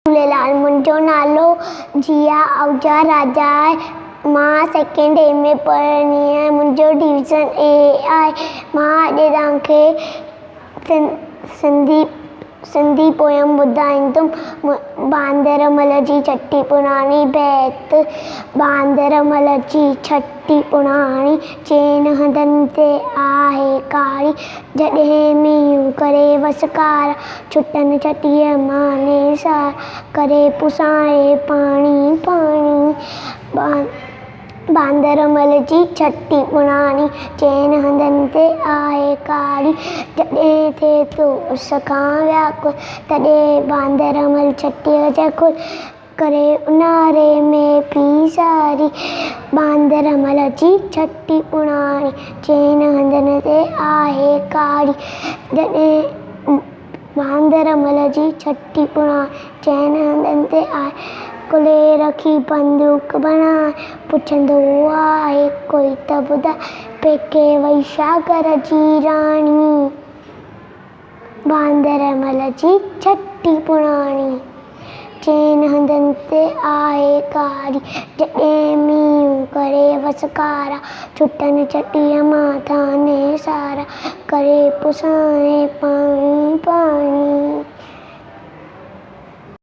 झूलेलाल, मुंहिंजो नालो जिया आहूजा राजा आहे। मां सेकेंड ए में पढ़ंदी आहियां। मुंहिंजो डिवीज़न ए आहे। मां अॼु तव्हांखे सिंधी पोयम ॿुधाईंदुमि। बांदरमल जी छठी पुराणी बैत। बांदरमल जी छठी पुराणी चेन हंधनि ते आहे कारी। जॾहिं मींहुं करे वसकारा छुटनि छटीअ मां नेसार करे पुसाए पाणी पाणी। बांदरमल जी छठी पुराणी चेन हंधनि ते आहे कारी। जॾहिं थिए थो उस खां व्याकुल तॾहिं बांदरमल छटीअ जकुल करे ऊन्हारे में पी सारी। बांदरमल जी छठी पुराणी चेन हंधनि ते आहे कारी। जॾहिं बांदरमल जी छठी पुराणी चेन हंधनि ते आहे कुल्हे रखी बंदूक बनाए पुछंदो आहे कोई त ॿुधाए पेके वई सागर जी राणी। बांदरमल जी छठी पुराणी चेन हंधनि ते आहे कारी। जॾहिं मींहुं करे वसकारा छुटनि छटीअ मां था नेसारा करे पुसाए पाणी पाणी।